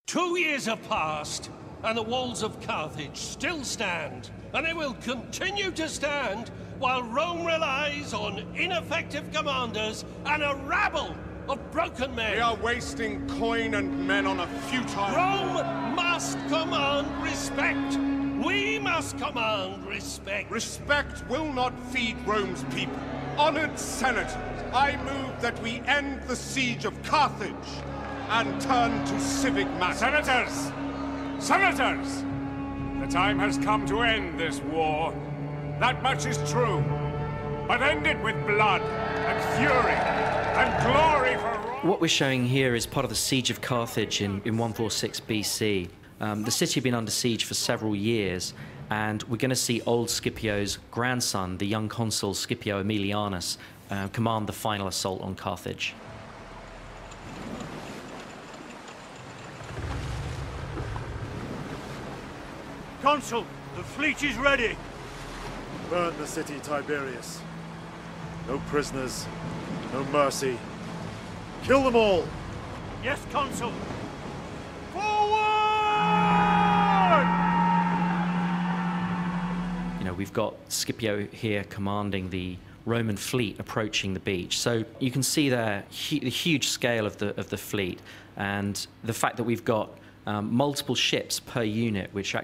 2 years have passed, and the walls of Carthage still stand, and they will continue to stand while Rome relies on ineffective commanders and a rabble of broken men. We are wasting coin and men on a futile... Rome must command respect. We must command respect. Respect will not feed Rome's people. Honored senators, I move that we end the siege of Carthage and turn to civic matters. Senators! Senators! The time has come to end this war. That much is true. But end it with blood and fury and glory for Rome. What we're showing here is part of the siege of Carthage in 146 BC. The city had been under siege for several years, and we're going to see old Scipio's grandson, the young consul Scipio Aemilianus, command the final assault on Carthage. Consul, the fleet is ready. Burn the city, Tiberius. No prisoners, no mercy. Kill them all! Yes, Consul. Forward! You know, we've got Scipio here commanding the Roman fleet approaching the beach. So you can see there the huge scale of the fleet, and the fact that we've got multiple ships per unit, which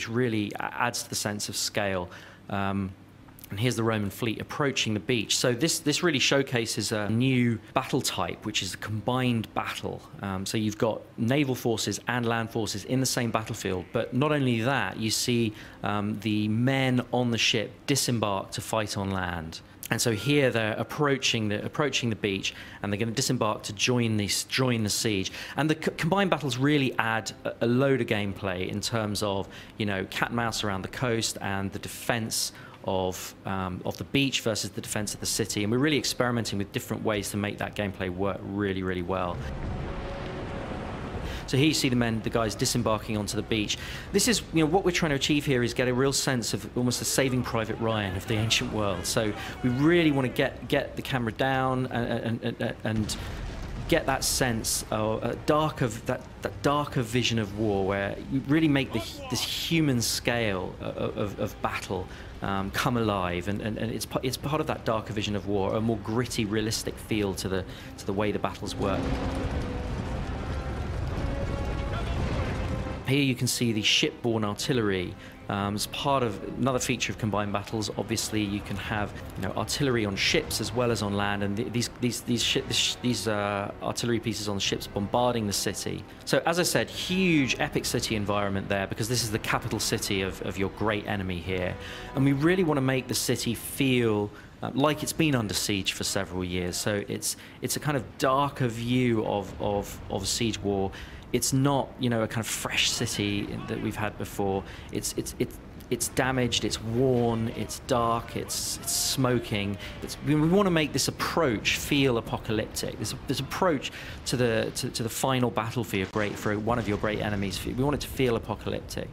really adds to the sense of scale. And here's the Roman fleet approaching the beach. So this really showcases a new battle type, which is a combined battle. So you've got naval forces and land forces in the same battlefield. But not only that, you see the men on the ship disembark to fight on land. And so here they're approaching the beach, and they're going to disembark to join the siege. And the combined battles really add a load of gameplay in terms of, you know, cat and mouse around the coast and the defense of the beach versus the defense of the city. And we're really experimenting with different ways to make that gameplay work really, really well. So here you see the guys disembarking onto the beach. This is, you know, what we're trying to achieve here is get a real sense of almost a Saving Private Ryan of the ancient world. So we really want to get the camera down and get that sense of that darker vision of war, where you really make this human scale of battle come alive, and it's part of that darker vision of war, a more gritty, realistic feel to the way the battles work. Here you can see the shipborne artillery as part of another feature of combined battles. Obviously, you can have, you know, artillery on ships as well as on land, and these artillery pieces on the ships bombarding the city. So, as I said, huge epic city environment there, because this is the capital city of your great enemy here, and we really want to make the city feel like it's been under siege for several years. So it's a kind of darker view of siege war. It's not, you know, a kind of fresh city that we've had before. It's damaged, it's worn, it's dark, it's smoking. We want to make this approach feel apocalyptic. This approach to the final battle for one of your great enemies. We want it to feel apocalyptic.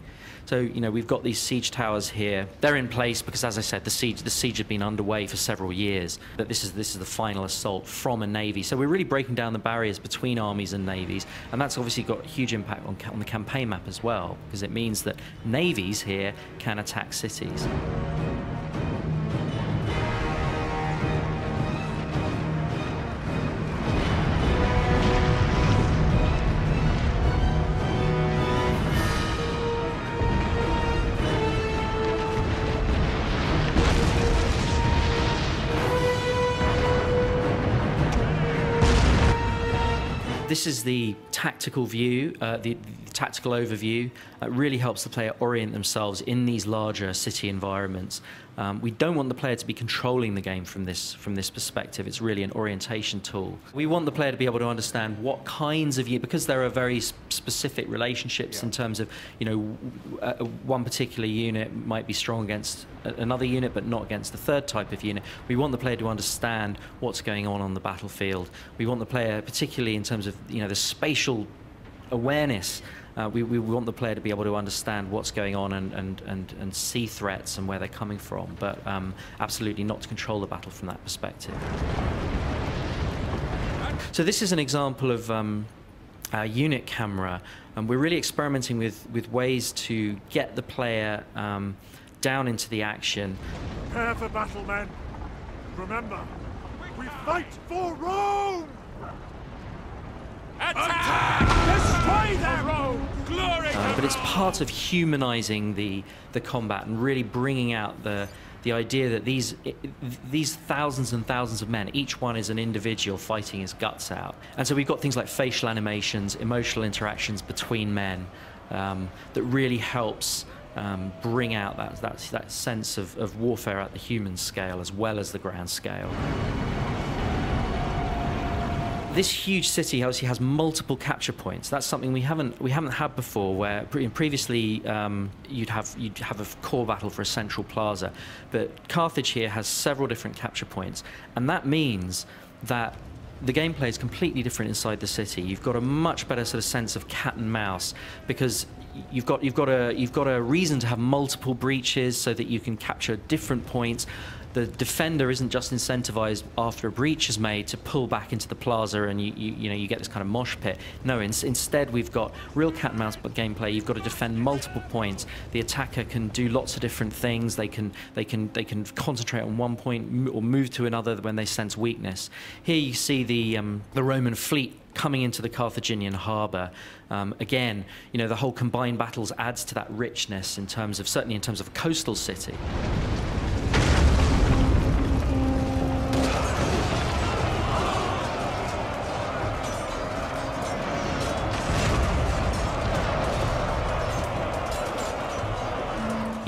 So, you know, we've got these siege towers here. They're in place because, as I said, the siege had been underway for several years. But this is the final assault from a navy. So we're really breaking down the barriers between armies and navies, and that's obviously got a huge impact on the campaign map as well, because it means that navies here can attack cities. This is the tactical view, the tactical overview. It really helps the player orient themselves in these larger city environments. We don't want the player to be controlling the game from this perspective. It's really an orientation tool. We want the player to be able to understand what kinds of because there are very specific relationships in terms of, you know, one particular unit might be strong against another unit, but not against the third type of unit. We want the player to understand what's going on the battlefield. We want the player, particularly in terms of, you know, the spatial awareness. We want the player to be able to understand what's going on and see threats and where they're coming from, but absolutely not to control the battle from that perspective. So this is an example of unit camera, and we're really experimenting with ways to get the player down into the action. Prepare for battle, men. Remember, we fight for Rome! Destroy them! Rome! Glory to But it's Rome! part of humanizing the combat and really bringing out the idea that these thousands and thousands of men, each one is an individual fighting his guts out. And so we've got things like facial animations, emotional interactions between men, that really helps bring out that sense of warfare at the human scale as well as the ground scale. This huge city obviously has multiple capture points. That's something we haven't had before. Where previously you'd have a core battle for a central plaza, but Carthage here has several different capture points, and that means that the gameplay is completely different inside the city. You've got a much better sort of sense of cat and mouse because you've got a reason to have multiple breaches so that you can capture different points. The defender isn't just incentivized after a breach is made to pull back into the plaza and you get this kind of mosh pit. No, instead we've got real cat and mouse gameplay. You've got to defend multiple points. The attacker can do lots of different things. They can concentrate on one point or move to another when they sense weakness. Here you see the Roman fleet coming into the Carthaginian harbour. Again, the whole combined battles adds to that richness certainly in terms of a coastal city.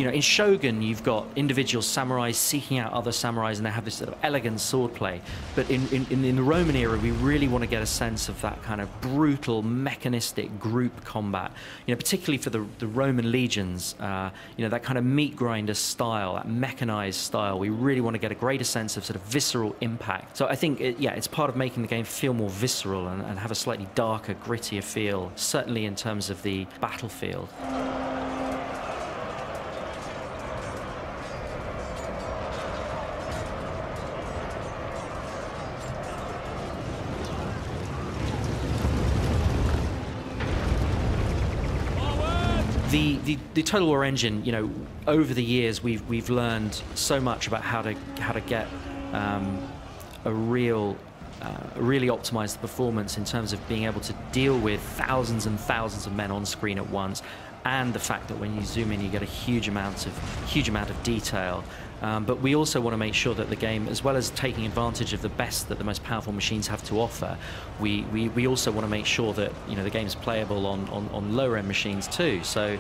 In Shogun, you've got individual samurais seeking out other samurais, and they have this sort of elegant swordplay. But in the Roman era, we really want to get a sense of that kind of brutal, mechanistic group combat. Particularly for the Roman legions, that kind of meat grinder style, that mechanized style. We really want to get a greater sense of sort of visceral impact. So I think, it's part of making the game feel more visceral and have a slightly darker, grittier feel, certainly in terms of the battlefield. The Total War engine, over the years we've learned so much about how to get really optimize the performance in terms of being able to deal with thousands and thousands of men on screen at once, and the fact that when you zoom in you get a huge amount of detail. But we also want to make sure that the game, as well as taking advantage of the best that the most powerful machines have to offer, we also want to make sure that the game's playable on lower end machines too. So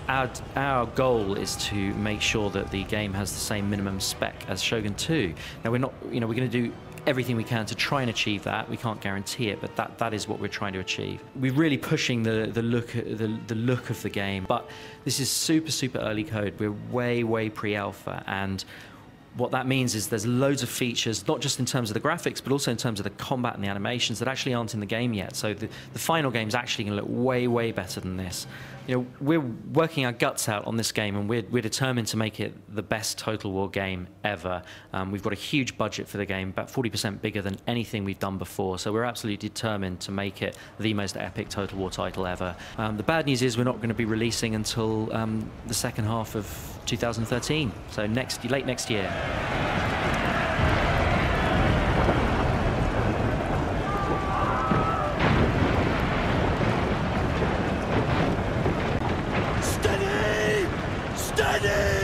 our goal is to make sure that the game has the same minimum spec as Shogun 2. Now we're going to do everything we can to try and achieve that. We can't guarantee it, but that is what we're trying to achieve. We're really pushing the look of the game, but this is super early code. We're way pre-alpha, and what that means is there's loads of features, not just in terms of the graphics, but also in terms of the combat and the animations that actually aren't in the game yet. So the final game's actually going to look way better than this. We're working our guts out on this game, and we're determined to make it the best Total War game ever. We've got a huge budget for the game, about 40% bigger than anything we've done before. So we're absolutely determined to make it the most epic Total War title ever. The bad news is we're not going to be releasing until the second half of 2013, so late next year. Steady!